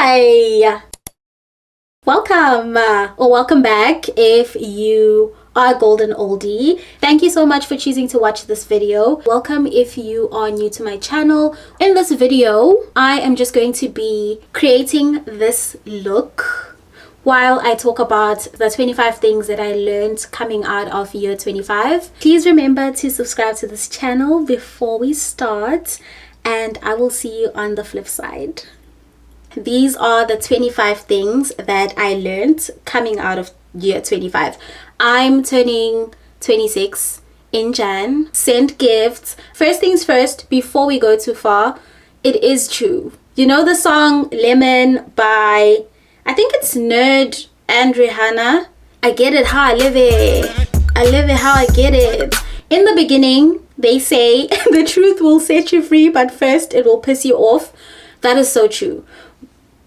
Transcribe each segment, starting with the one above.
Hi, welcome or welcome back if you are a golden oldie. Thank you so much for choosing to watch this video. Welcome if you are new to my channel. In this video, I am just going to be creating this look while I talk about the 25 things that I learned coming out of year 25. Please remember to subscribe to this channel before we start, and I will see you on the flip side. These are the 25 things that I learned coming out of year 25. I'm turning 26 in Jan. Send gifts. First things first, before we go too far, it is true. You know the song Lemon by, I think it's Nerd and Rihanna? I get it how I live it. I live it how I get it. In the beginning, they say the truth will set you free, but first it will piss you off. That is so true.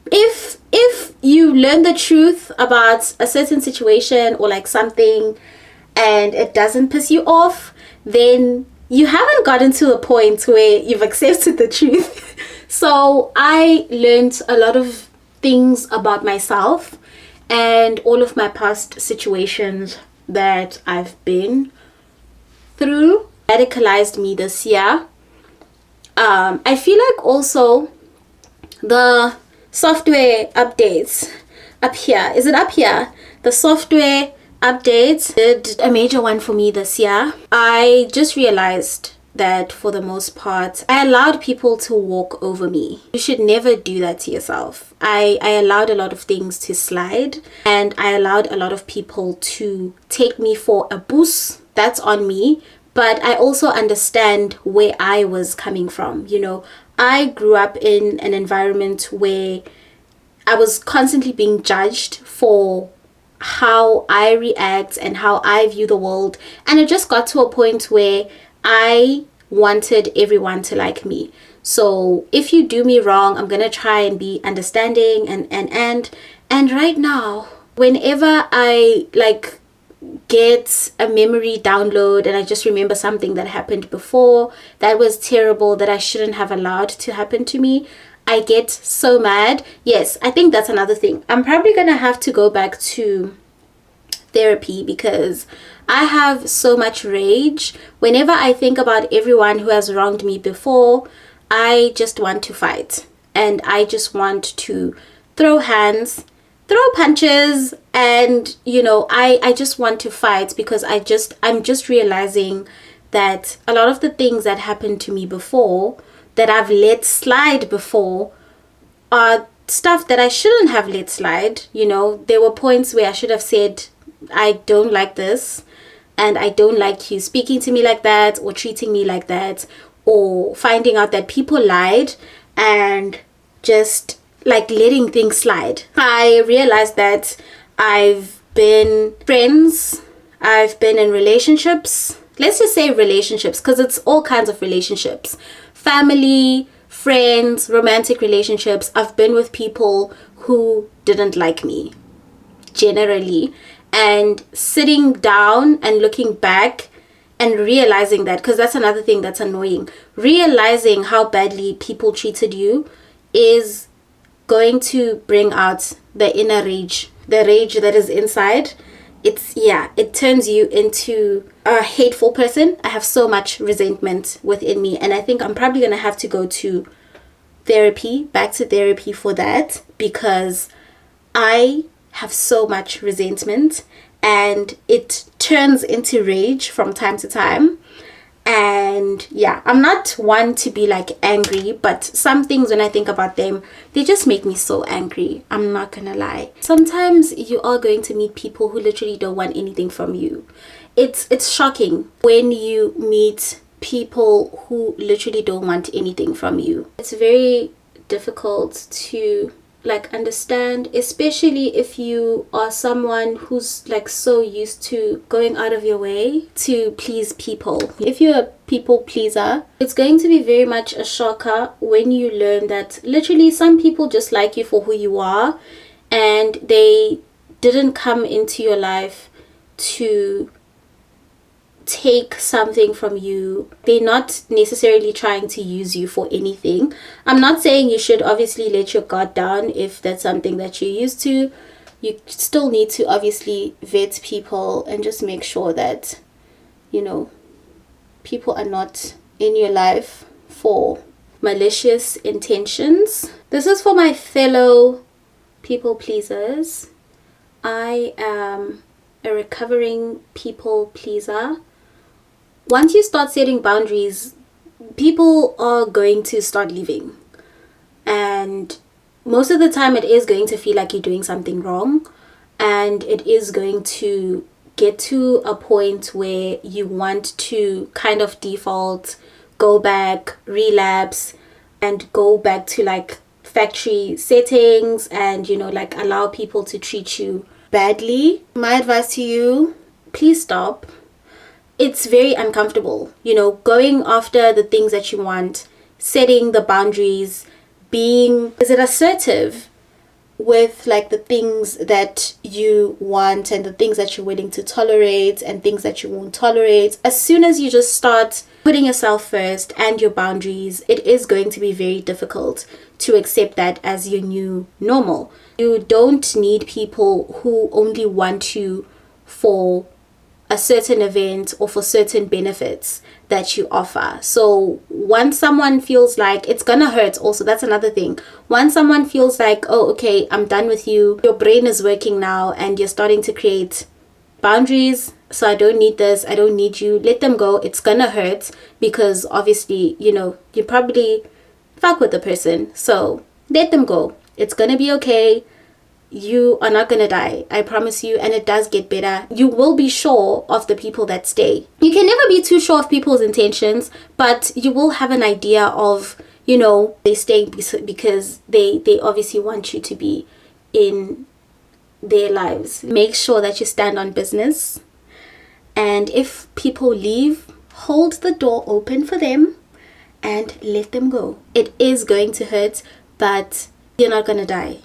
If you learn the truth about a certain situation or like something and it doesn't piss you off, then you haven't gotten to a point where you've accepted the truth. So I learned a lot of things about myself and all of my past situations that I've been through radicalized me this year. I feel like also the software updates up here, is it up here? The software updates did a major one for me this year. I just realized that for the most part I allowed people to walk over me. You should never do that to yourself. I allowed a lot of things to slide, and I allowed a lot of people to take me for a boost. That's on me. But I also understand where I was coming from. You know, I grew up in an environment where I was constantly being judged for how I react and how I view the world. And it just got to a point where I wanted everyone to like me. So if you do me wrong, I'm going to try and be understanding and right now, whenever I get a memory download and I just remember something that happened before that was terrible, that I shouldn't have allowed to happen to me, I get so mad. Yes, I think that's another thing. I'm probably gonna have to go back to therapy because I have so much rage. Whenever I think about everyone who has wronged me before, I just want to fight and I just want to throw hands, throw punches, and you know, I just want to fight because I'm just realizing that a lot of the things that happened to me before, that I've let slide before, are stuff that I shouldn't have let slide. You know, there were points where I should have said, I don't like this, and I don't like you speaking to me like that or treating me like that, or finding out that people lied and just like letting things slide. I realized that I've been friends, I've been in relationships, let's just say relationships because it's all kinds of relationships, family, friends, romantic relationships. I've been with people who didn't like me generally, and sitting down and looking back and realizing that, because that's another thing that's annoying, realizing how badly people treated you is going to bring out the inner rage, the rage that is inside. It turns you into a hateful person. I have so much resentment within me, and I think I'm probably gonna have to go to therapy, back to therapy for that, because I have so much resentment and it turns into rage from time to time. And yeah, I'm not one to be like angry, but some things when I think about them, they just make me so angry. I'm not gonna lie. Sometimes you are going to meet people who literally don't want anything from you. It's shocking when you meet people who literally don't want anything from you. It's very difficult to like understand, especially if you are someone who's like so used to going out of your way to please people. If you're a people pleaser, it's going to be very much a shocker when you learn that literally some people just like you for who you are, and they didn't come into your life to take something from you, they're not necessarily trying to use you for anything. I'm not saying you should obviously let your guard down if that's something that you're used to. You still need to obviously vet people and just make sure that, you know, people are not in your life for malicious intentions. This is for my fellow people pleasers. I am a recovering people pleaser. Once you start setting boundaries, people are going to start leaving. And most of the time it is going to feel like you're doing something wrong. And it is going to get to a point where you want to kind of default, go back, relapse, and go back to like factory settings and, you know, like allow people to treat you badly. My advice to you, please stop. It's very uncomfortable, you know, going after the things that you want, setting the boundaries, being, is it assertive with like the things that you want and the things that you're willing to tolerate and things that you won't tolerate. As soon as you just start putting yourself first and your boundaries, it is going to be very difficult to accept that as your new normal. You don't need people who only want you for a certain event or for certain benefits that you offer. So once someone feels like, it's gonna hurt also, that's another thing. Once someone feels like, oh, okay, I'm done with you, your brain is working now and you're starting to create boundaries. So I don't need this, I don't need you, let them go. It's gonna hurt because obviously, you know, you probably fuck with the person. So let them go. It's gonna be okay. You are not going to die, I promise you, and it does get better. You will be sure of the people that stay. You can never be too sure of people's intentions, but you will have an idea of, you know, they stay because they obviously want you to be in their lives. Make sure that you stand on business, and if people leave, hold the door open for them and let them go. It is going to hurt, but you're not going to die.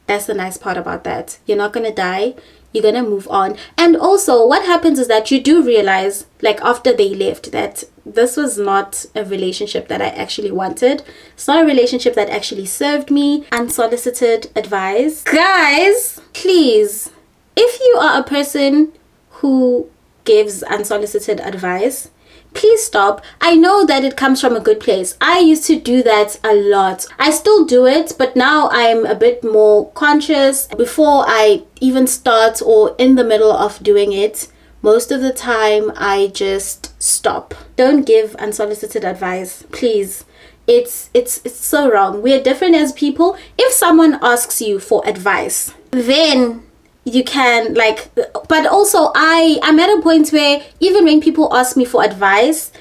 That's the nice part about that. You're not going to die. You're going to move on. And also what happens is that you do realize, like after they left, that this was not a relationship that I actually wanted. It's not a relationship that actually served me. Unsolicited advice. Guys, please, if you are a person who gives unsolicited advice, please stop. I know that it comes from a good place. I used to do that a lot. I still do it, but now I'm a bit more conscious. Before I even start or in the middle of doing it, most of the time I just stop. Don't give unsolicited advice, please. It's so wrong. We're different as people. If someone asks you for advice, then you can like, but also I'm at a point where even when people ask me for advice,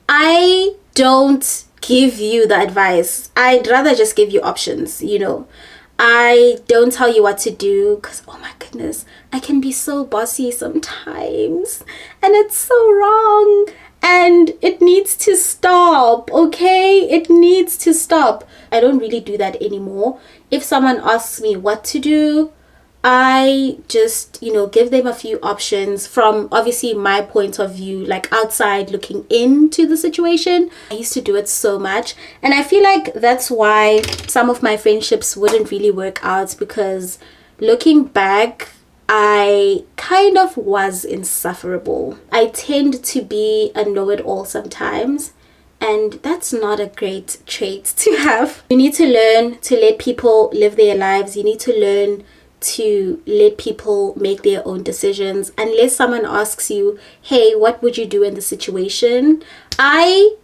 I don't give you the advice. I'd rather just give you options, you know. I don't tell you what to do because, oh my goodness, I can be so bossy sometimes and it's so wrong and it needs to stop, okay? It needs to stop. I don't really do that anymore. If someone asks me what to do, I just, you know, give them a few options from obviously my point of view, like outside looking into the situation. I used to do it so much, and I feel like that's why some of my friendships wouldn't really work out, because looking back, I kind of was insufferable. I tend to be a know-it-all sometimes, and that's not a great trait to have. You need to learn to let people live their lives. You need to learn to let people make their own decisions. Unless someone asks you, hey, what would you do in the situation? I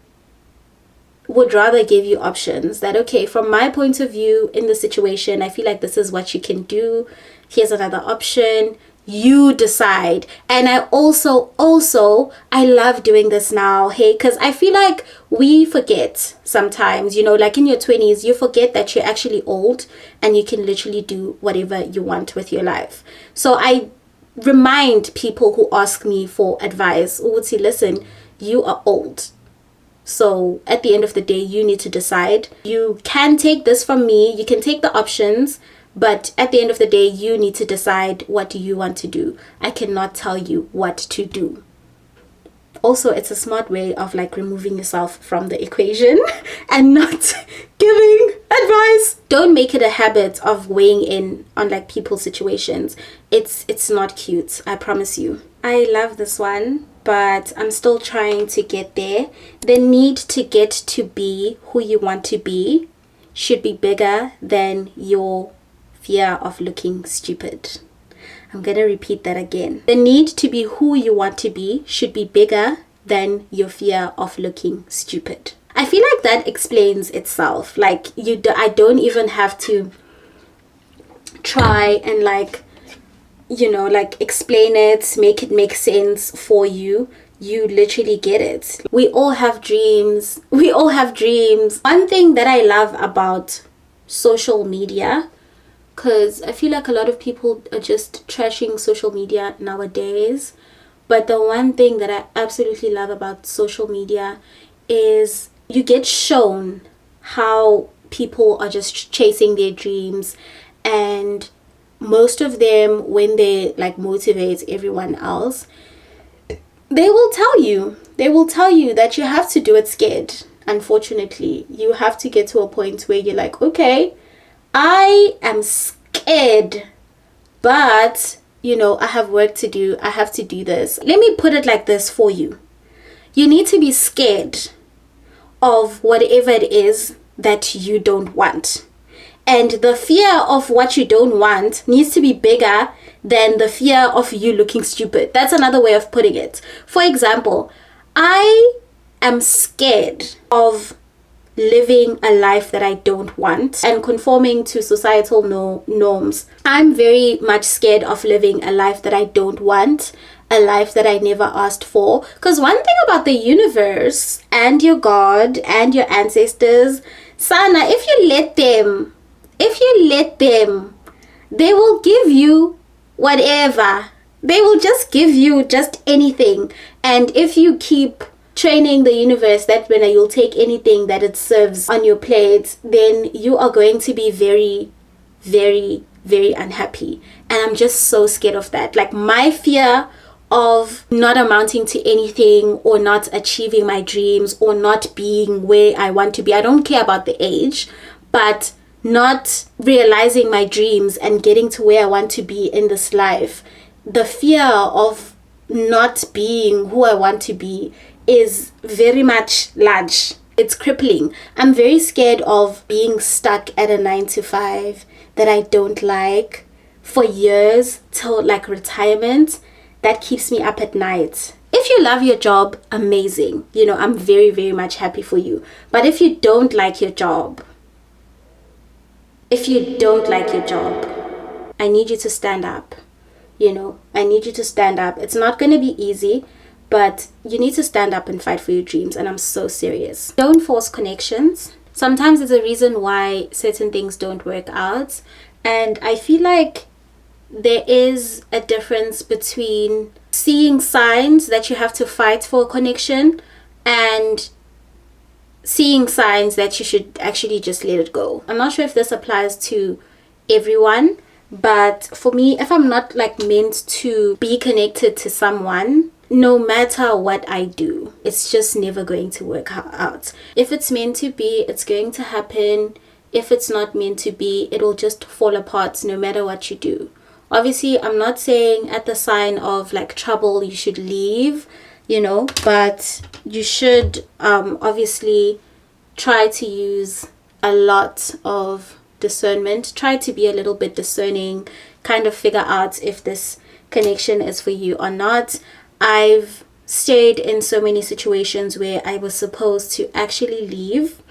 would rather give you options that, okay, from my point of view in the situation, I feel like this is what you can do. Here's another option. You decide. And I also I love doing this now, hey, because I feel like we forget sometimes, you know, like in your 20s, you forget that you're actually old and you can literally do whatever you want with your life. So I remind people who ask me for advice, who would say, listen, you are old. So at the end of the day, you need to decide. You can take this from me. You can take the options. But at the end of the day, you need to decide what you want to do. I cannot tell you what to do. Also, it's a smart way of like removing yourself from the equation and not giving advice. Don't make it a habit of weighing in on like people's situations. It's not cute, I promise you. I love this one, but I'm still trying to get there. The need to get to be who you want to be should be bigger than your fear of looking stupid. I'm going to repeat that again. The need to be who you want to be should be bigger than your fear of looking stupid. I feel like that explains itself. Like I don't even have to try and like, you know, like explain it, make it make sense for you. You literally get it. We all have dreams. We all have dreams. One thing that I love about social media, because I feel like a lot of people are just trashing social media nowadays. But the one thing that I absolutely love about social media is you get shown how people are just chasing their dreams. And most of them, when they like motivate everyone else, they will tell you that you have to do it scared. Unfortunately, you have to get to a point where you're like, okay, I am scared, but you know, I have work to do. I have to do this. Let me put it like this for you. You need to be scared of whatever it is that you don't want. And the fear of what you don't want needs to be bigger than the fear of you looking stupid. That's another way of putting it. For example, I am scared of living a life that I don't want and conforming to societal norms. I'm very much scared of living a life that I don't want, a life that I never asked for. Because one thing about the universe and your God and your ancestors, Sana, if you let them, they will give you whatever. They will just give you just anything. And if you keep training the universe that when you'll take anything that it serves on your plate, then you are going to be very, very, very unhappy. And I'm just so scared of that. Like my fear of not amounting to anything or not achieving my dreams or not being where I want to be. I don't care about the age, but not realizing my dreams and getting to where I want to be in this life. The fear of not being who I want to be is very much large. It's crippling. I'm very scared of being stuck at a 9-to-5 that I don't like for years till like retirement. That keeps me up at night. If you love your job, amazing. You know, I'm very, very much happy for you. But if you don't like your job, I need you to stand up. You know, I need you to stand up. It's not going to be easy, but you need to stand up and fight for your dreams. And I'm so serious. Don't force connections. Sometimes it's a reason why certain things don't work out. And I feel like there is a difference between seeing signs that you have to fight for a connection and seeing signs that you should actually just let it go. I'm not sure if this applies to everyone, but for me, if I'm not like meant to be connected to someone, no matter what I do, it's just never going to work out. If it's meant to be, it's going to happen. If it's not meant to be, it'll just fall apart no matter what you do. Obviously, I'm not saying at the sign of like trouble you should leave, you know, but you should obviously try to use a lot of discernment. Try to be a little bit discerning, kind of figure out if this connection is for you or not. I've stayed in so many situations where I was supposed to actually leave,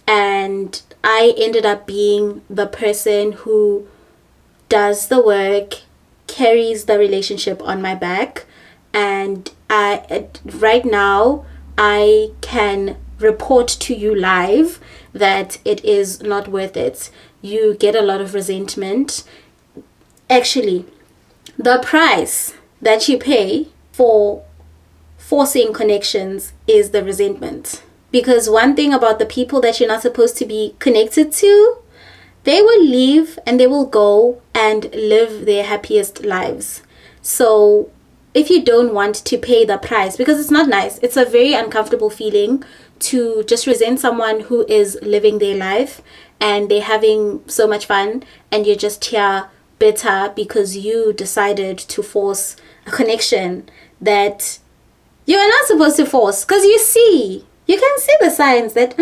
and I ended up being the person who does the work, carries the relationship on my back, and right now I can report to you live that it is not worth it. You get a lot of resentment. Actually, the price that you pay for forcing connections is the resentment. Because one thing about the people that you're not supposed to be connected to, they will leave and they will go and live their happiest lives. So if you don't want to pay the price, because it's not nice, it's a very uncomfortable feeling to just resent someone who is living their life and they're having so much fun, and you're just here bitter because you decided to force a connection that you are not supposed to force. Because you can see the signs that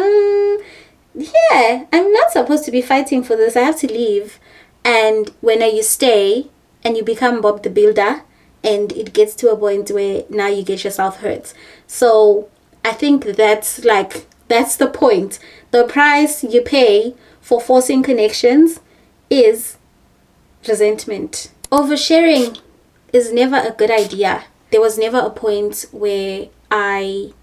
yeah, I'm not supposed to be fighting for this, I have to leave. And when you stay and you become Bob the Builder, and it gets to a point where now you get yourself hurt. So I think that's the point. The price you pay for forcing connections is resentment. Oversharing is never a good idea. There was never a point where I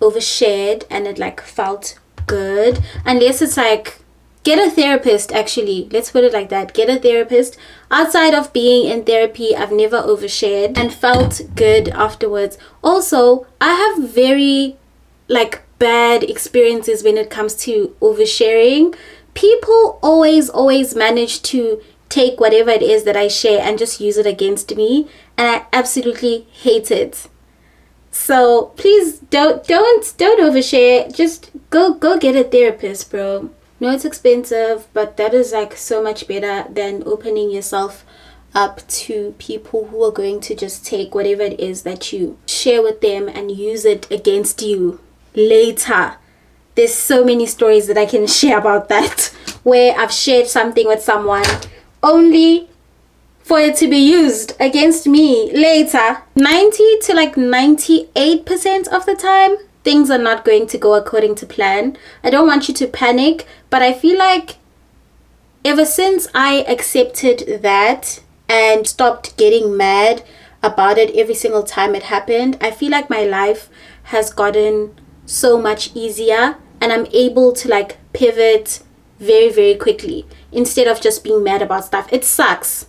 overshared and it like felt good, unless it's like, get a therapist. Actually, let's put it like that, get a therapist. Outside of being in therapy, I've never overshared and felt good afterwards. Also, I have very like bad experiences when it comes to oversharing. People always manage to take whatever it is that I share and just use it against me, and I absolutely hate it. So please don't overshare. Just go get a therapist, bro. No, it's expensive, but that is like so much better than opening yourself up to people who are going to just take whatever it is that you share with them and use it against you later. There's so many stories that I can share about that, where I've shared something with someone only for it to be used against me later. 90 to like 98% of the time, things are not going to go according to plan. I don't want you to panic, but I feel like ever since I accepted that and stopped getting mad about it every single time it happened, I feel like my life has gotten so much easier, and I'm able to like pivot very, very quickly instead of just being mad about stuff. It sucks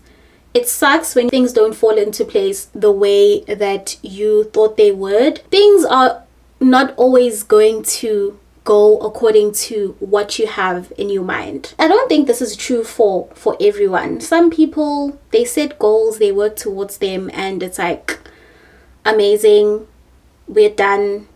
when things don't fall into place the way that you thought they would. Things are not always going to go according to what you have in your mind. I don't think this is true for everyone. Some people, they set goals, they work towards them, and it's like, amazing, we're done,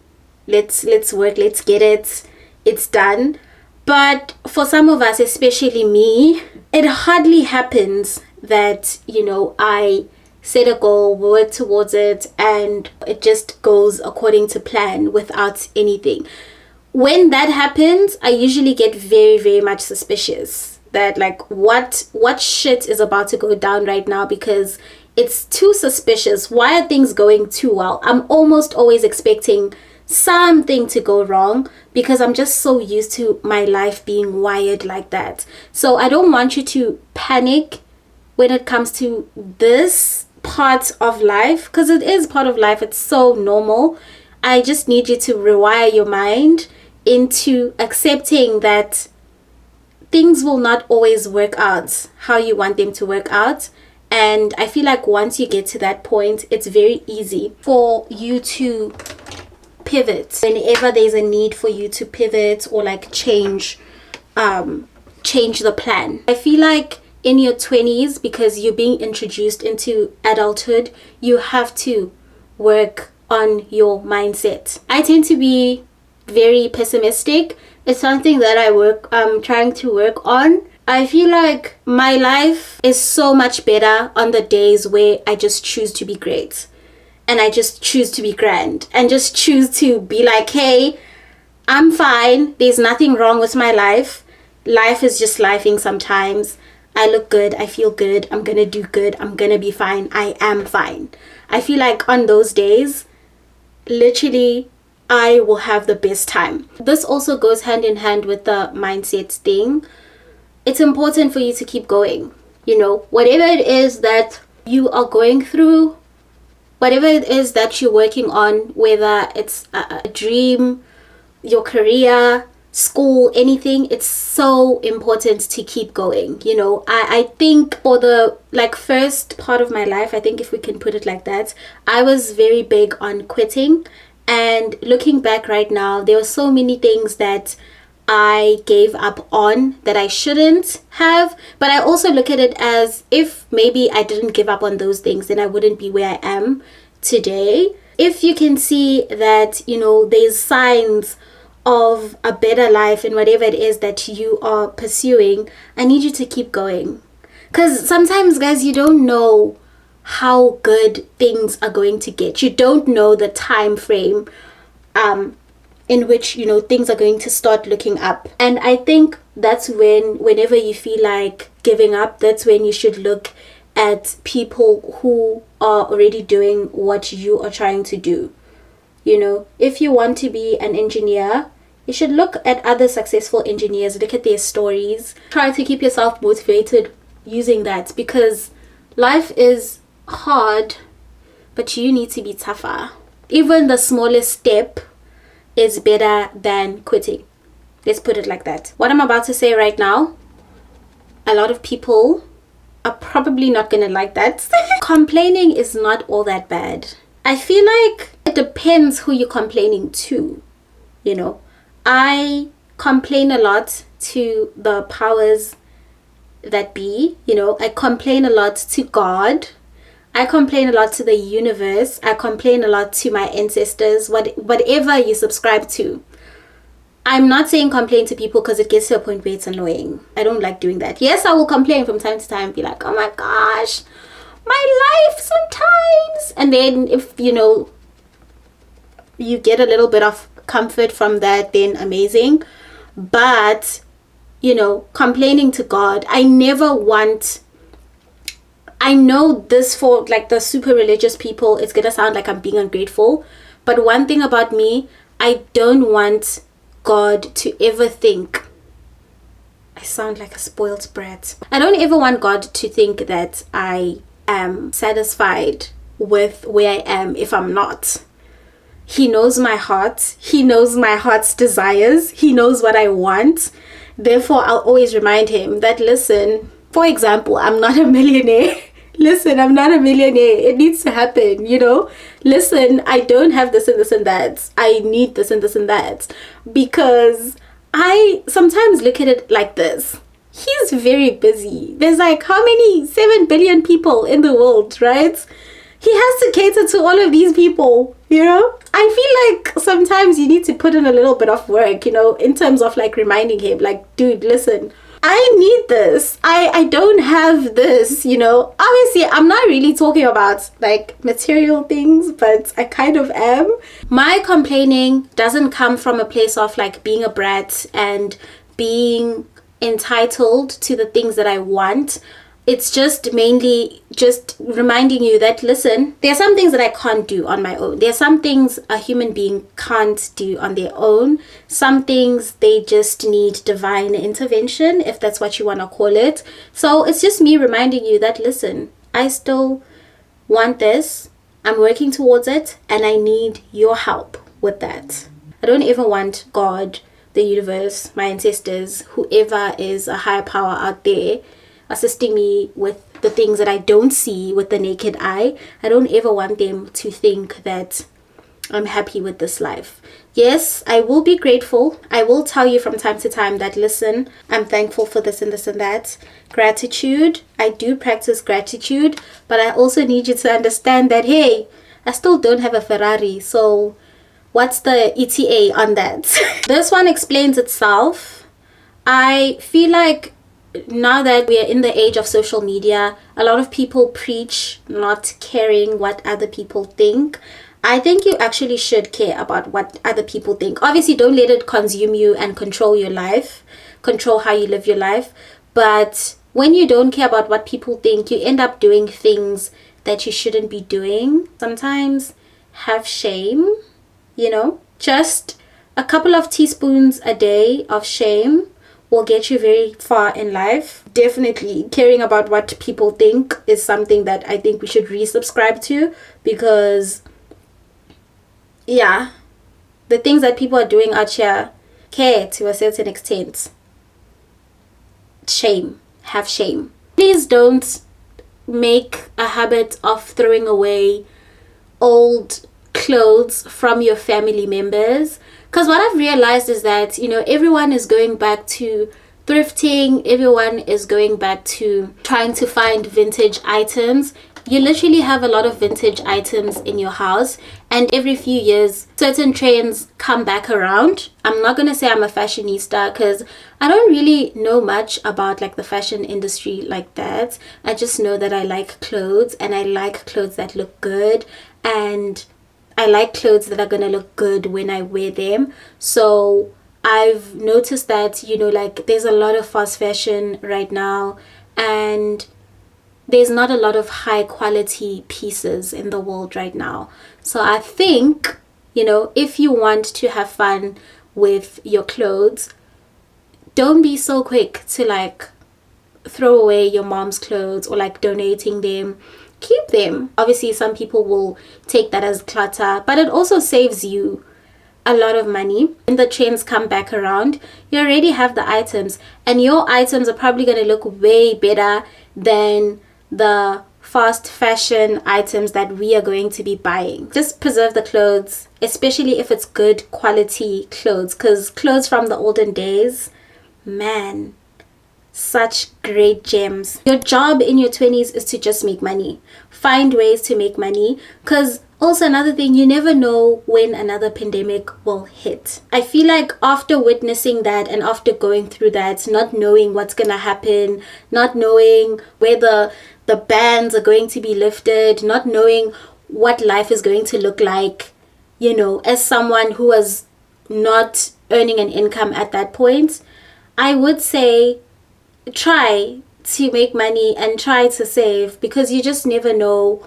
let's work, let's get it, it's done. But for some of us, especially me, it hardly happens that, you know, I set a goal, work towards it, and it just goes according to plan without anything. When that happens, I usually get very, very much suspicious that like what shit is about to go down right now, because it's too suspicious. Why are things going too well? I'm almost always expecting something to go wrong because I'm just so used to my life being wired like that. So I don't want you to panic when it comes to this part of life, because it is part of life. It's so normal. I just need you to rewire your mind into accepting that things will not always work out how you want them to work out. And I feel like once you get to that point, it's very easy for you to pivot whenever there's a need for you to pivot or like change the plan. I feel like in your 20s, because you're being introduced into adulthood, you have to work on your mindset. I tend to be very pessimistic. It's something that I'm trying to work on. I feel like my life is so much better on the days where I just choose to be great, and I just choose to be grand, and just choose to be like, hey, I'm fine, there's nothing wrong with my life. Life is just lifing sometimes. I look good, I feel good, I'm gonna do good, I'm gonna be fine, I am fine. I feel like on those days, literally, I will have the best time. This also goes hand in hand with the mindset thing. It's important for you to keep going. You know, whatever it is that you are going through, whatever it is that you're working on, whether it's a dream, your career, school, anything, it's so important to keep going. You know, I think for the like first part of my life, I think if we can put it like that, I was very big on quitting. And looking back right now, there were so many things that I gave up on that I shouldn't have. But I also look at it as, if maybe I didn't give up on those things, then I wouldn't be where I am today. If you can see that, you know, there's signs of a better life in whatever it is that you are pursuing, I need you to keep going. Because sometimes, guys, you don't know how good things are going to get. You don't know the time frame in which, you know, things are going to start looking up. And I think that's whenever you feel like giving up, that's when you should look at people who are already doing what you are trying to do. You know, if you want to be an engineer, you should look at other successful engineers, look at their stories, try to keep yourself motivated using that, because life is hard, but you need to be tougher. Even the smallest step is better than quitting. Let's put it like that. What I'm about to say right now, a lot of people are probably not gonna like that. Complaining is not all that bad. I feel like it depends who you're complaining to. You know, I complain a lot to the powers that be. You know, I complain a lot to God. I complain a lot to the universe. I complain a lot to my ancestors, whatever you subscribe to. I'm not saying complain to people, because it gets to a point where it's annoying. I don't like doing that. Yes, I will complain from time to time, be like, oh my gosh, my life sometimes. And then if, you know, you get a little bit of comfort from that, then amazing. But, you know, complaining to God, I know this, for like the super religious people, it's gonna sound like I'm being ungrateful, but one thing about me, I don't want God to ever think, I sound like a spoiled brat, I don't ever want God to think that I am satisfied with where I am if I'm not. He knows my heart. He knows my heart's desires. He knows what I want. Therefore, I'll always remind him that, listen, for example, I'm not a millionaire. Listen, I'm not a millionaire. It needs to happen, you know. Listen, I don't have this and this and that. I need this and this and that. Because I sometimes look at it like this. He's very busy. There's like how many? 7 billion people in the world, right? He has to cater to all of these people, you know. I feel like sometimes you need to put in a little bit of work, you know, in terms of like reminding him, like, dude, listen, I need this. I don't have this, you know. Obviously, I'm not really talking about like material things, but I kind of am. My complaining doesn't come from a place of like being a brat and being entitled to the things that I want. It's just mainly just reminding you that, listen, there are some things that I can't do on my own. There are some things a human being can't do on their own. Some things they just need divine intervention, if that's what you want to call it. So it's just me reminding you that, listen, I still want this. I'm working towards it, and I need your help with that. I don't ever want God, the universe, my ancestors, whoever is a higher power out there, assisting me with the things that I don't see with the naked eye. I don't ever want them to think that I'm happy with this life. Yes, I will be grateful. I will tell you from time to time that, listen, I'm thankful for this and this and that. Gratitude, I do practice gratitude, but I also need you to understand that, hey, I still don't have a Ferrari, so what's the ETA on that? This one explains itself. I feel like now that we are in the age of social media, a lot of people preach not caring what other people think. I think you actually should care about what other people think. Obviously, don't let it consume you and control your life, control how you live your life. But when you don't care about what people think, you end up doing things that you shouldn't be doing. Sometimes have shame, you know. Just a couple of teaspoons a day of shame will get you very far in life. Definitely caring about what people think is something that I think we should resubscribe to, because yeah, the things that people are doing out here, care to a certain extent. Shame. Have shame. Please don't make a habit of throwing away old clothes from your family members. Because what I've realized is that, you know, everyone is going back to thrifting, everyone is going back to trying to find vintage items. You literally have a lot of vintage items in your house, and every few years certain trends come back around. I'm not gonna say I'm a fashionista because I don't really know much about like the fashion industry like that. I just know that I like clothes, and I like clothes that look good, and I like clothes that are gonna look good when I wear them. So I've noticed that, you know, like there's a lot of fast fashion right now, and there's not a lot of high quality pieces in the world right now. So I think, you know, if you want to have fun with your clothes, don't be so quick to like throw away your mom's clothes or like donating them. Keep them. Obviously some people will take that as clutter, but it also saves you a lot of money. When the trends come back around, you already have the items, and your items are probably going to look way better than the fast fashion items that we are going to be buying. Just preserve the clothes, especially if it's good quality clothes, because clothes from the olden days, man, such great gems. Your job in your 20s is to just make money. Find ways to make money, because also another thing, you never know when another pandemic will hit. I feel like after witnessing that and after going through that, not knowing what's gonna happen, not knowing whether the bans are going to be lifted, not knowing what life is going to look like, you know, as someone who was not earning an income at that point, I would say try to make money and try to save, because you just never know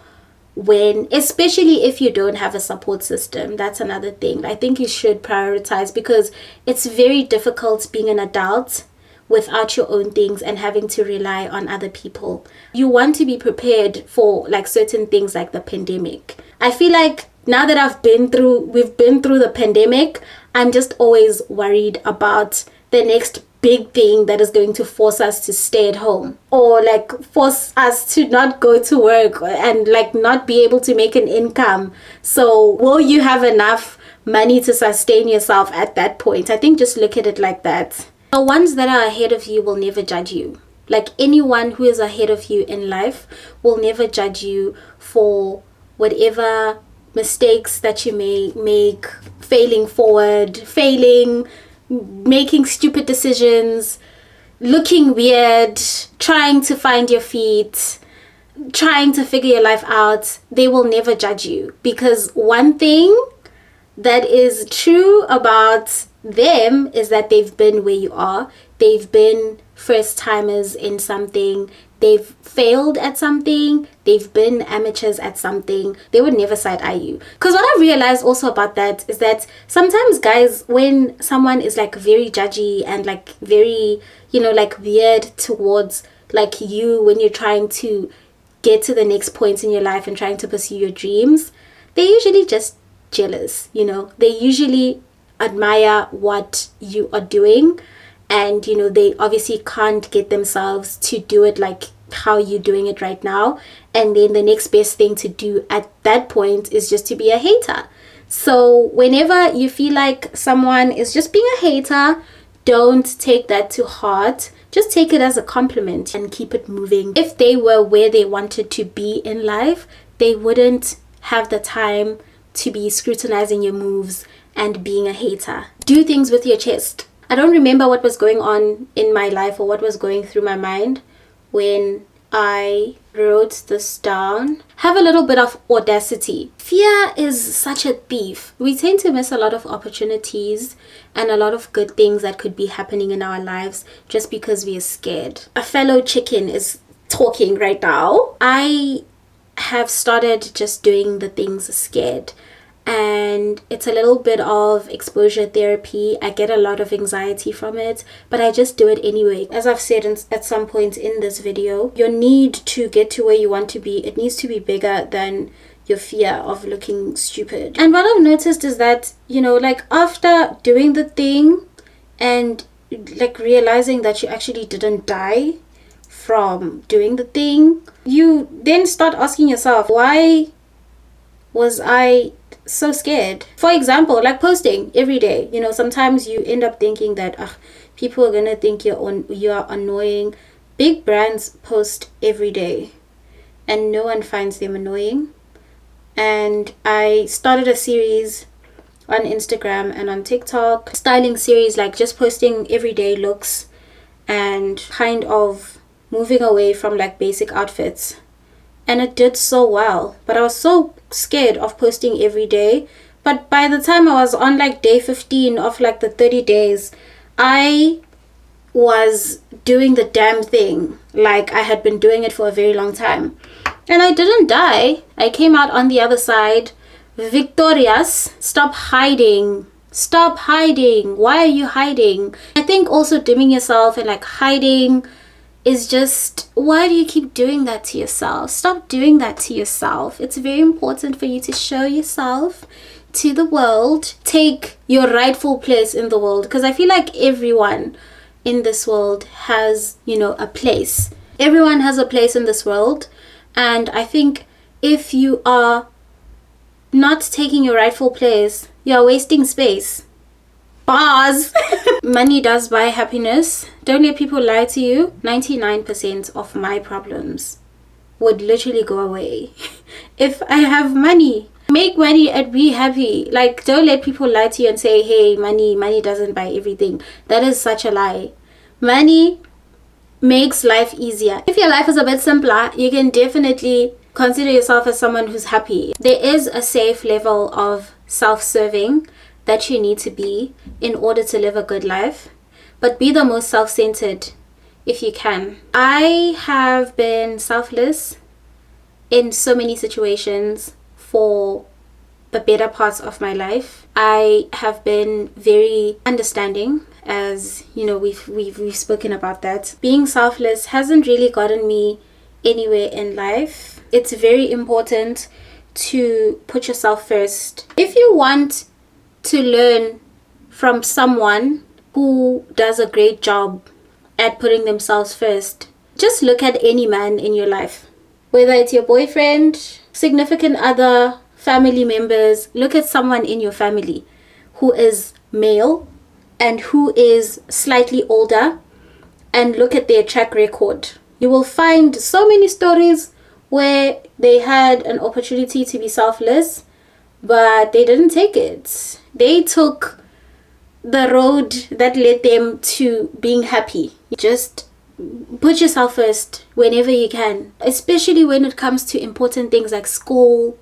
when, especially if you don't have a support system. That's another thing I think you should prioritize, because it's very difficult being an adult without your own things and having to rely on other people. You want to be prepared for like certain things like the pandemic. I feel like now that we've been through the pandemic, I'm just always worried about the next big thing that is going to force us to stay at home, or like force us to not go to work and like not be able to make an income. So will you have enough money to sustain yourself at that point? I think just look at it like that. The ones that are ahead of you will never judge you. Like anyone who is ahead of you in life will never judge you for whatever mistakes that you may make, failing forward, making stupid decisions, looking weird, trying to find your feet, trying to figure your life out. They will never judge you, because one thing that is true about them is that they've been where you are. They've been first timers in something. They've failed at something. They've been amateurs at something. They would never side eye you. Because what I realized also about that is that sometimes guys, when someone is like very judgy and like very, you know, like weird towards like you when you're trying to get to the next point in your life and trying to pursue your dreams, they're usually just jealous, you know. They usually admire what you are doing, and you know, they obviously can't get themselves to do it like how you're doing it right now, and then the next best thing to do at that point is just to be a hater. So whenever you feel like someone is just being a hater, don't take that to heart. Just take it as a compliment and keep it moving. If they were where they wanted to be in life, they wouldn't have the time to be scrutinizing your moves and being a hater. Do things with your chest. I don't remember what was going on in my life or what was going through my mind when I wrote this down. Have a little bit of audacity. Fear is such a thief. We tend to miss a lot of opportunities and a lot of good things that could be happening in our lives just because we are scared. A fellow chicken is talking right now. I have started just doing the things scared, and it's a little bit of exposure therapy. I get a lot of anxiety from it, but I just do it anyway. As I've said at some point in this video, your need to get to where you want to be, it needs to be bigger than your fear of looking stupid. And what I've noticed is that, you know, like after doing the thing and like realizing that you actually didn't die from doing the thing, you then start asking yourself, why was I so scared. For example, like posting every day. You know, sometimes you end up thinking that people are gonna think you are annoying. Big brands post every day and no one finds them annoying. And I started a series on Instagram and on TikTok, styling series, like just posting everyday looks and kind of moving away from like basic outfits. And it did so well, but I was so scared of posting every day. But by the time I was on like day 15 of like the 30 days, I was doing the damn thing like I had been doing it for a very long time. And I didn't die. I came out on the other side victorious. Stop hiding. Stop hiding. Why are you hiding? I think also dimming yourself and like hiding is just, why do you keep doing that to yourself? Stop doing that to yourself. It's very important for you to show yourself to the world. Take your rightful place in the world, because I feel like everyone in this world has, you know, a place. Everyone has a place in this world. And I think if you are not taking your rightful place, you are wasting space. Bars. Money does buy happiness. Don't let people lie to you. 99% of my problems would literally go away if I have money. Make money and be happy. Like, don't let people lie to you and say, hey, money doesn't buy everything. That is such a lie. Money makes life easier. If your life is a bit simpler, you can definitely consider yourself as someone who's happy. There is a safe level of self-serving that you need to be in order to live a good life, but be the most self-centered if you can. I have been selfless in so many situations for the better parts of my life. I have been very understanding, as you know, we've spoken about that. Being selfless hasn't really gotten me anywhere in life. It's very important to put yourself first. If you want to learn from someone who does a great job at putting themselves first, just look at any man in your life, whether it's your boyfriend, significant other, family members. Look at someone in your family who is male and who is slightly older, and look at their track record. You will find so many stories where they had an opportunity to be selfless, but they didn't take it. They took the road that led them to being happy. Just put yourself first whenever you can, especially when it comes to important things like school,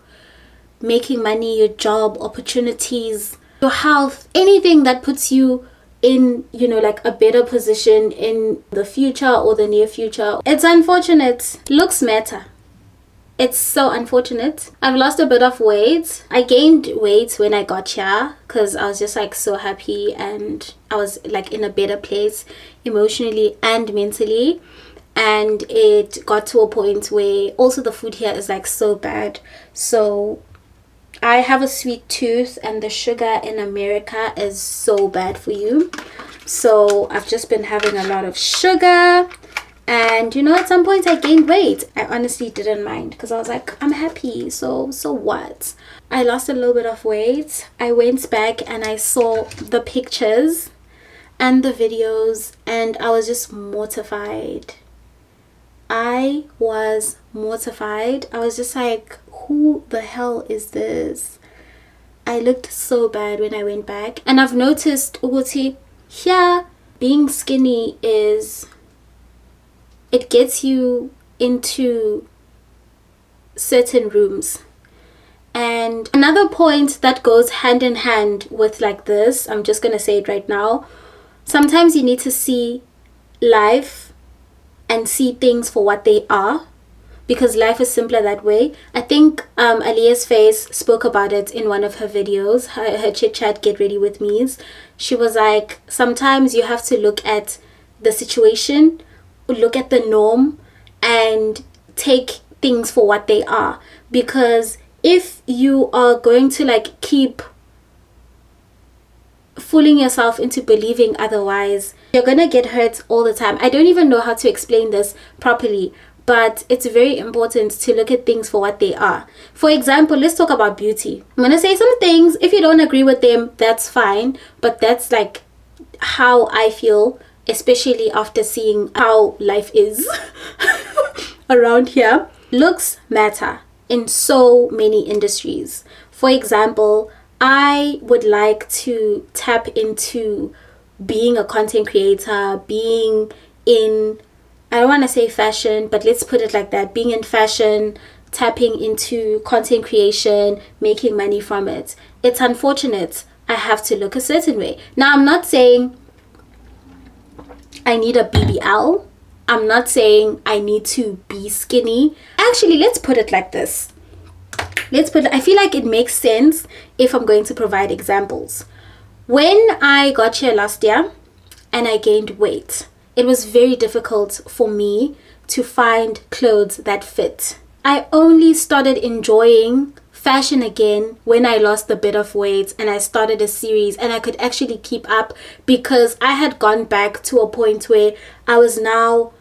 making money, your job, opportunities, your health, anything that puts you in, you know, like a better position in the future or the near future. It's unfortunate. Looks matter. It's so unfortunate. I've lost a bit of weight. I gained weight when I got here because I was just like so happy and I was like in a better place emotionally and mentally. And it got to a point where also the food here is like so bad. So I have a sweet tooth and the sugar in America is so bad for you. So I've just been having a lot of sugar. And you know, at some point I gained weight. I honestly didn't mind because I was like, I'm happy, so what? I lost a little bit of weight. I went back and I saw the pictures and the videos and I was just mortified. I was mortified. I was just like, who the hell is this? I looked so bad when I went back. And I've noticed, Uguti, here being skinny is, it gets you into certain rooms. And another point that goes hand in hand with like this, I'm just gonna say it right now, sometimes you need to see life and see things for what they are, because life is simpler that way. I think Alia's Face spoke about it in one of her videos, her chit chat Get Ready With Me's. She was like, sometimes you have to look at the situation, look at the norm and take things for what they are. Because if you are going to like keep fooling yourself into believing otherwise, you're gonna get hurt all the time. I don't even know how to explain this properly, but it's very important to look at things for what they are. For example, let's talk about beauty. I'm gonna say some things. If you don't agree with them, that's fine, but that's like how I feel, especially after seeing how life is around here. Looks matter in so many industries. For example, I would like to tap into being a content creator, being in, I don't want to say fashion, but let's put it like that, being in fashion, tapping into content creation, making money from it. It's unfortunate I have to look a certain way. Now, I'm not saying I need a BBL. I'm not saying I need to be skinny. Actually, let's put it like this. I feel like it makes sense if I'm going to provide examples. When I got here last year and I gained weight, it was very difficult for me to find clothes that fit. I only started enjoying fashion again when I lost a bit of weight and I started a series and I could actually keep up, because I had gone back to a point where I was now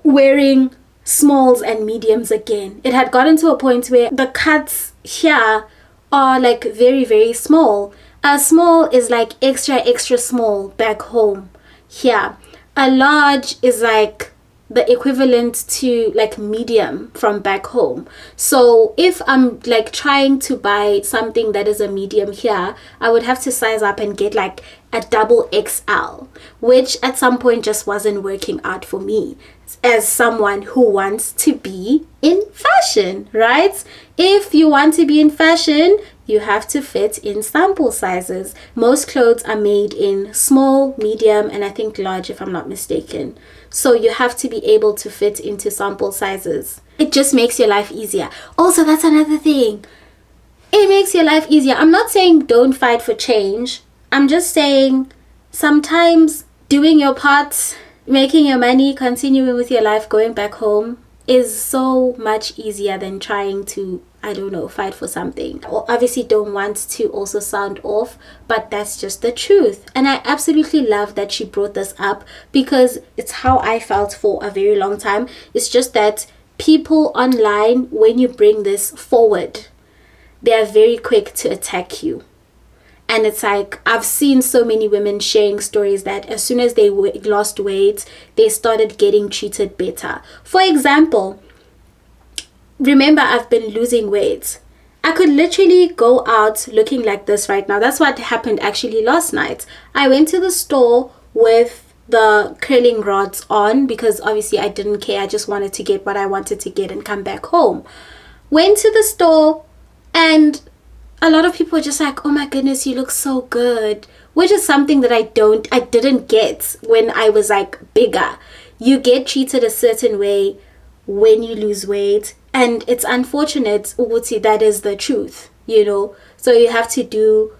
wearing smalls and mediums again. It had gotten to a point where the cuts here are like very, very small. A small is like extra small back home. Here, a large is like the equivalent to like medium from back home. So if I'm like trying to buy something that is a medium here, I would have to size up and get like a double XL, which at some point just wasn't working out for me as someone who wants to be in fashion, right? If you want to be in fashion, you have to fit in sample sizes. Most clothes are made in small, medium, and I think large, if I'm not mistaken. So you have to be able to fit into sample sizes. It just makes your life easier. Also, that's another thing. It makes your life easier. I'm not saying don't fight for change. I'm just saying sometimes doing your part, making your money, continuing with your life, going back home is so much easier than trying to, I don't know, fight for something. Or obviously don't want to also sound off, but that's just the truth. And I absolutely love that she brought this up, because it's how I felt for a very long time. It's just that people online, when you bring this forward, they are very quick to attack you. And it's like, I've seen so many women sharing stories that as soon as they lost weight, they started getting treated better. For example, remember, I've been losing weight. I could literally go out looking like this right now. That's what happened actually last night. I went to the store with the curling rods on, because obviously I didn't care. I just wanted to get what I wanted to get and come back home. Went to the store and a lot of people are just like, oh my goodness, you look so good, which is something that I didn't get when I was like bigger. You get treated a certain way when you lose weight, and it's unfortunate, Ubuti, that is the truth, you know. So you have to do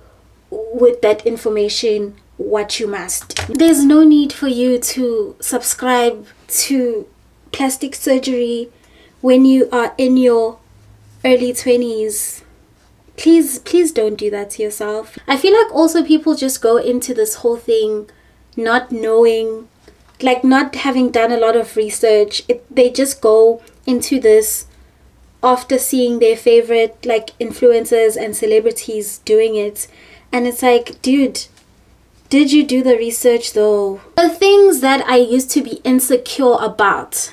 with that information what you must. There's no need for you to subscribe to plastic surgery when you are in your early 20s. Please don't do that to yourself. I feel like also people just go into this whole thing not knowing, like not having done a lot of research. They just go into this after seeing their favorite like influencers and celebrities doing it, and it's like, dude, did you do the research though? The things that I used to be insecure about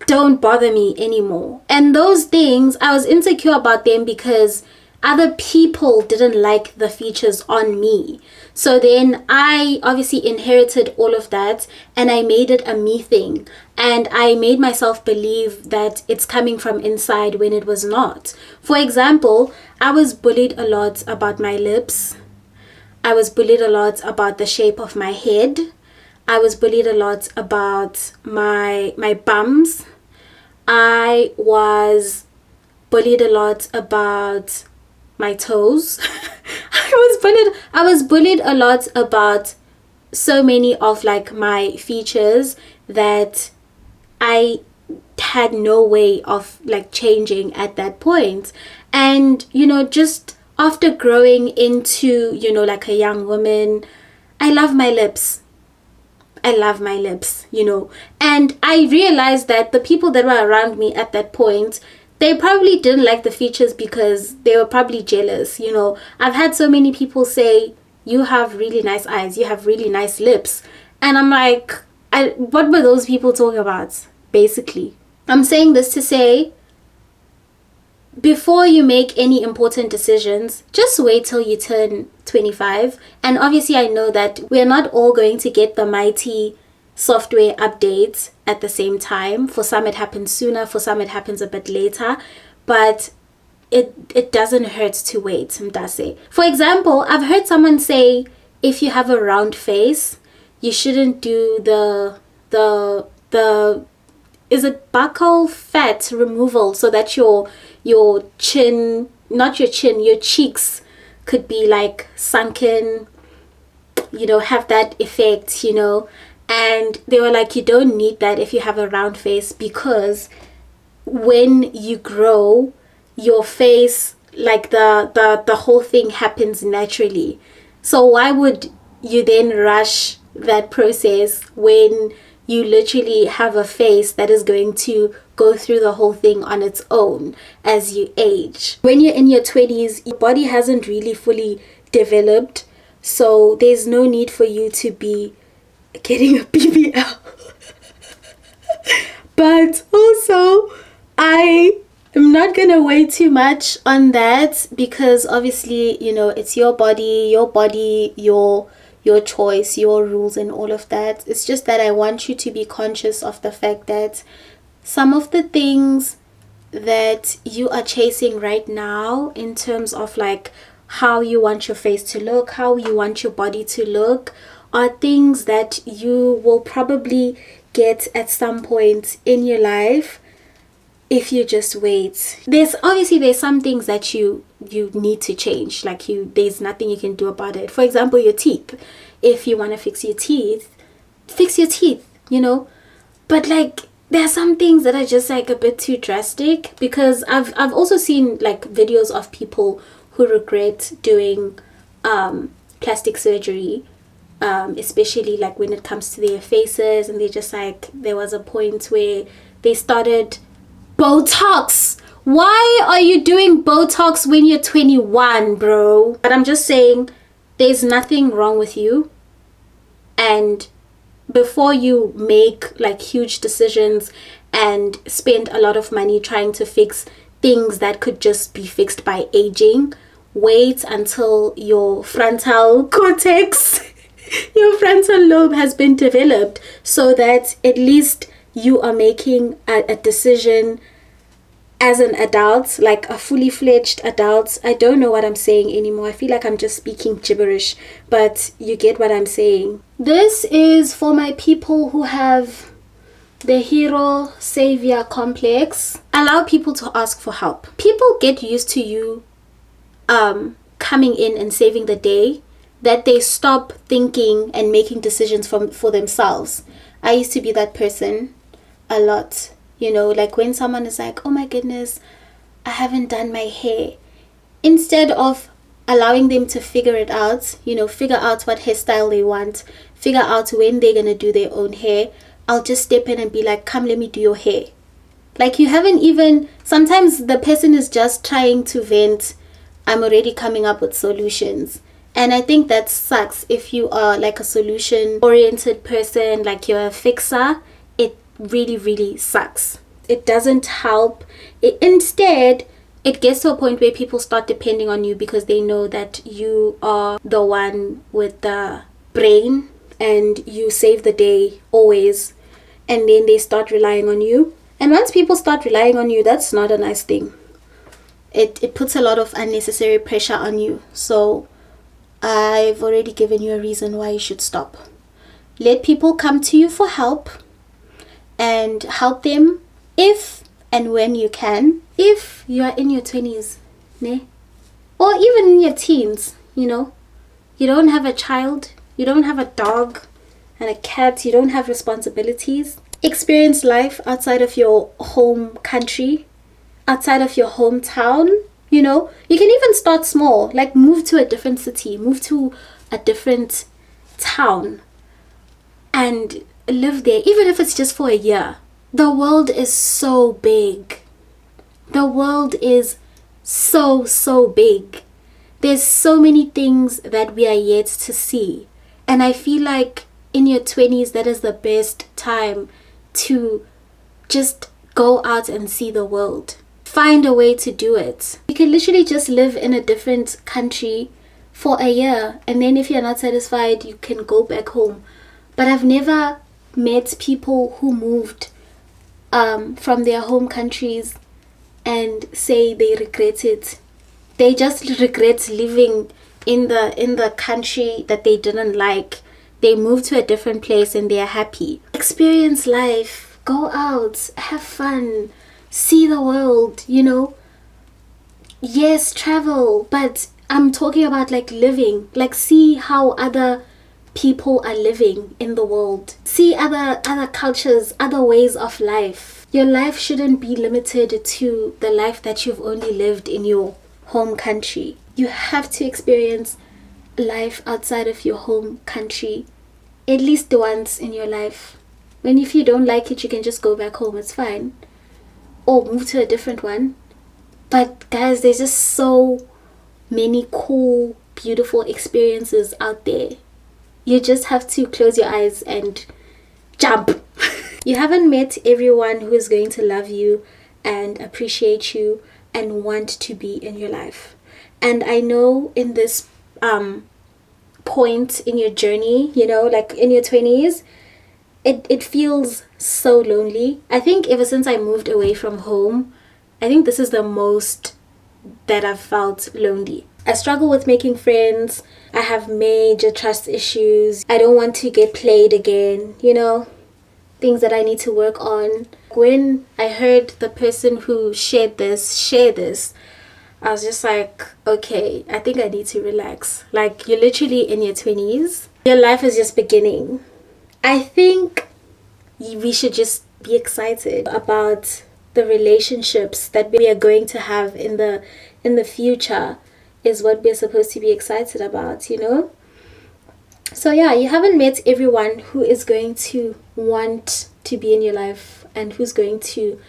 don't bother me anymore. And those things, I was insecure about them because other people didn't like the features on me. So then I obviously inherited all of that and I made it a me thing. And I made myself believe that it's coming from inside when it was not. For example, I was bullied a lot about my lips. I was bullied a lot about the shape of my head. I was bullied a lot about my bums. I was bullied a lot about my toes. I was bullied a lot about so many of like my features that I had no way of like changing at that point. And you know, just after growing into, you know, like a young woman, I love my lips. I love my lips, you know. And I realized that the people that were around me at that point, they probably didn't like the features because they were probably jealous, you know. I've had so many people say, you have really nice eyes, you have really nice lips. And I'm like, what were those people talking about, basically? I'm saying this to say, before you make any important decisions, just wait till you turn 25. And obviously I know that we're not all going to get the mighty software updates at the same time. For some it happens sooner, for some it happens a bit later, but it doesn't hurt to wait, mdase. For example, I've heard someone say, if you have a round face, you shouldn't do the is it buccal fat removal, so that your chin, not your chin, your cheeks could be like sunken, you know, have that effect, you know. And they were like, you don't need that if you have a round face, because when you grow, your face, like the whole thing happens naturally. So why would you then rush that process when you literally have a face that is going to go through the whole thing on its own as you age? When you're in your 20s, your body hasn't really fully developed, so there's no need for you to be getting a BBL. But also, I am not gonna weigh too much on that, because obviously, you know, it's your body, your choice, your rules and all of that. It's just that I want you to be conscious of the fact that some of the things that you are chasing right now, in terms of like how you want your face to look, how you want your body to look, are things that you will probably get at some point in your life if you just wait. There's some things that you need to change, like there's nothing you can do about it. For example, your teeth. If you want to fix your teeth, you know. But like, there are some things that are just like a bit too drastic, because I've also seen like videos of people who regret doing plastic surgery, especially like when it comes to their faces, and they just like, there was a point where they started Botox. Why are you doing Botox when you're 21, bro? But I'm just saying, there's nothing wrong with you. And before you make like huge decisions and spend a lot of money trying to fix things that could just be fixed by aging, wait until your frontal cortex, your frontal lobe has been developed, so that at least you are making a decision as an adult, like a fully fledged adult. I don't know what I'm saying anymore. I feel like I'm just speaking gibberish, but you get what I'm saying. This is for my people who have the hero savior complex. Allow people to ask for help. People get used to you coming in and saving the day, that they stop thinking and making decisions for themselves. I used to be that person a lot. You know, like when someone is like, oh my goodness, I haven't done my hair. Instead of allowing them to figure it out, you know, figure out what hairstyle they want, figure out when they're going to do their own hair, I'll just step in and be like, come, let me do your hair. Like, you haven't even, sometimes the person is just trying to vent. I'm already coming up with solutions. And I think that sucks. If you are like a solution oriented person, like you're a fixer, it really, really sucks. It doesn't help. Instead, it gets to a point where people start depending on you because they know that you are the one with the brain and you save the day always. And then they start relying on you. And once people start relying on you, that's not a nice thing. It puts a lot of unnecessary pressure on you. So I've already given you a reason why you should stop. Let people come to you for help and help them if and when you can. If you are in your 20s, ne? Or even in your teens, you know, you don't have a child, you don't have a dog and a cat, you don't have responsibilities. Experience life outside of your home country, outside of your hometown. You know, you can even start small, like move to a different city, move to a different town, and live there, even if it's just for a year. The world is so big. The world is so big. There's so many things that we are yet to see. And I feel like in your 20s, that is the best time to just go out and see the world. Find a way to do it. You can literally just live in a different country for a year, and then if you're not satisfied, you can go back home. But I've never met people who moved from their home countries and say they regret it. They just regret living in the country that they didn't like. They moved to a different place and they're happy. Experience life. Go out. Have fun. See the world, you know. Yes, travel. But I'm talking about like living. Like see how other people are living in the world. See other cultures, other ways of life. Your life shouldn't be limited to the life that you've only lived in your home country. You have to experience life outside of your home country at least once in your life. When if you don't like it, you can just go back home, it's fine, or move to a different one. But guys, there's just so many cool, beautiful experiences out there. You just have to close your eyes and jump. You haven't met everyone who is going to love you and appreciate you and want to be in your life. And I know in this point in your journey, you know, like in your 20s, it feels so lonely. I think ever since I moved away from home, I think this is the most that I've felt lonely. I struggle with making friends. I have major trust issues. I don't want to get played again, you know, things that I need to work on. When I heard the person who share this, I was just like, okay, I think I need to relax. Like, you're literally in your 20s. Your life is just beginning. I think we should just be excited about the relationships that we are going to have in the future is what we're supposed to be excited about, you know? So yeah, you haven't met everyone who is going to want to be in your life and who's going to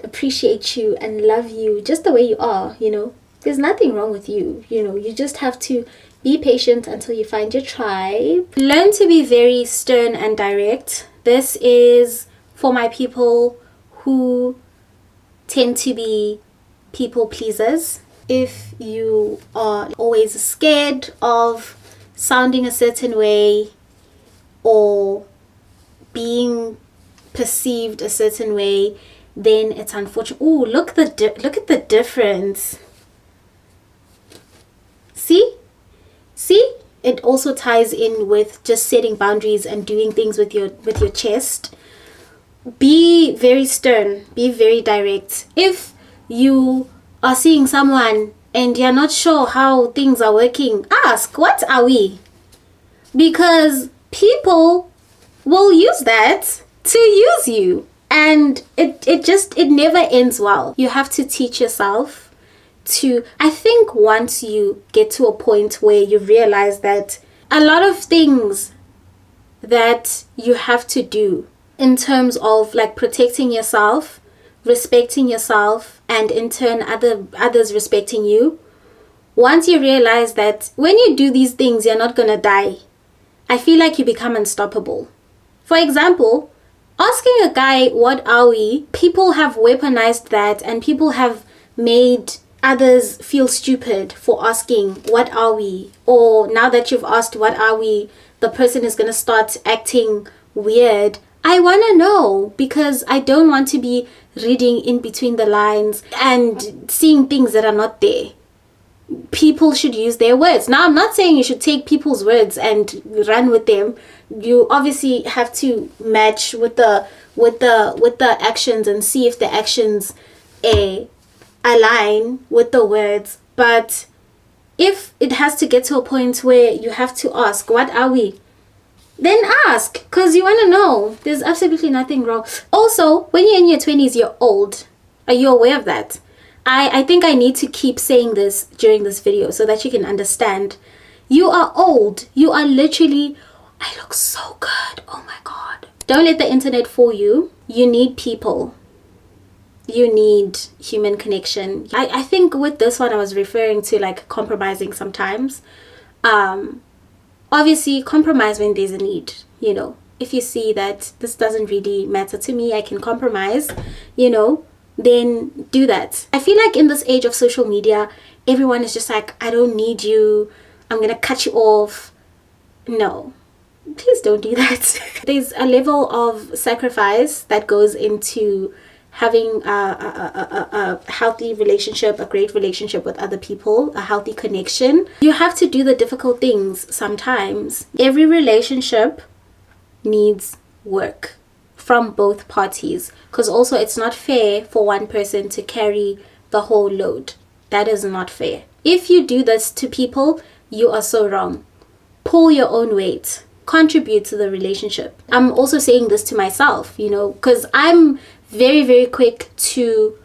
appreciate you and love you just the way you are, you know. There's nothing wrong with you, you know. You just have to be patient until you find your tribe. Learn to be very stern and direct. This is for my people who tend to be people pleasers. If you are always scared of sounding a certain way or being perceived a certain way, then it's unfortunate. Oh, look at the difference. See, it also ties in with just setting boundaries and doing things with your chest. Be very stern, be very direct. If you are seeing someone and you're not sure how things are working, ask, what are we? Because people will use that to use you, and it never ends well. You have to teach yourself to, I think once you get to a point where you realize that a lot of things that you have to do in terms of like protecting yourself, respecting yourself, and in turn others respecting you, once you realize that when you do these things you're not gonna die, I feel like you become unstoppable. For example, asking a guy what are we, people have weaponized that and people have made others feel stupid for asking what are we, or now that you've asked what are we, the person is gonna start acting weird. I want to know, because I don't want to be reading in between the lines and seeing things that are not there. People should use their words. Now, I'm not saying you should take people's words and run with them. You obviously have to match with the actions and see if the actions align with the words. But if it has to get to a point where you have to ask, what are we? Then ask, because you want to know. There's absolutely nothing wrong. Also, when you're in your 20s, you're old. Are you aware of that? I think I need to keep saying this during this video so that you can understand. You are old. You are literally, I look so good. Oh my god. Don't let the internet fool you. You need people. You need human connection. I think with this one I was referring to like compromising sometimes. Obviously compromise when there's a need, you know. If you see that this doesn't really matter to me, I can compromise, you know, then do that. I feel like in this age of social media, everyone is just like, I don't need you, I'm gonna cut you off. No, please don't do that. There's a level of sacrifice that goes into having a healthy relationship, a great relationship with other people, a healthy connection. You have to do the difficult things sometimes. Every relationship needs work from both parties, because also it's not fair for one person to carry the whole load. That is not fair. If you do this to people, you are so wrong. Pull your own weight. Contribute to the relationship. I'm also saying this to myself, you know, because I'm very, very quick to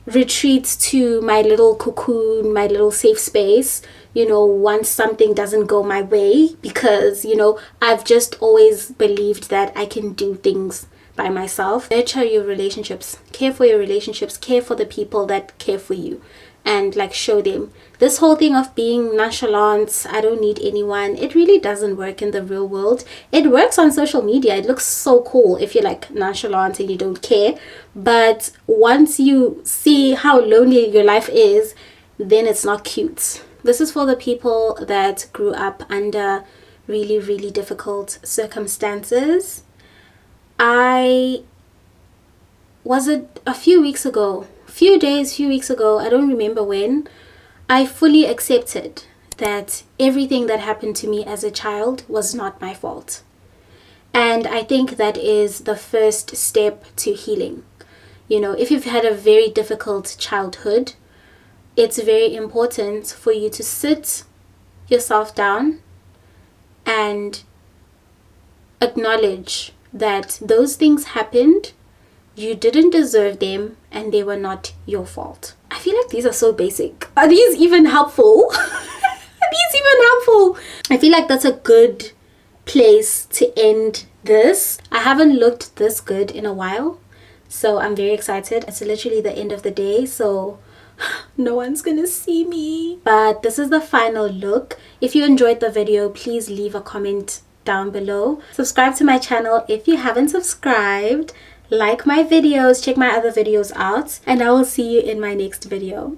retreat to my little cocoon, my little safe space, you know, once something doesn't go my way, because, you know, I've just always believed that I can do things by myself. Nurture your relationships, care for your relationships, care for the people that care for you, and like show them. This whole thing of being nonchalant, I don't need anyone, it really doesn't work in the real world. It works on social media. It looks so cool if you're like nonchalant and you don't care, but once you see how lonely your life is, then it's not cute. This is for the people that grew up under really, really difficult circumstances. I was it a few weeks ago, few weeks ago, I don't remember when, I fully accepted that everything that happened to me as a child was not my fault. And I think that is the first step to healing. You know, if you've had a very difficult childhood, it's very important for you to sit yourself down and acknowledge that those things happened, you didn't deserve them, and they were not your fault. I feel like these are so basic. Are these even helpful? Are these even helpful? I feel like that's a good place to end this. I haven't looked this good in a while, so I'm very excited. It's literally the end of the day, so no one's gonna see me. But this is the final look. If you enjoyed the video, please leave a comment down below. Subscribe to my channel if you haven't subscribed. Like my videos, check my other videos out, and I will see you in my next video.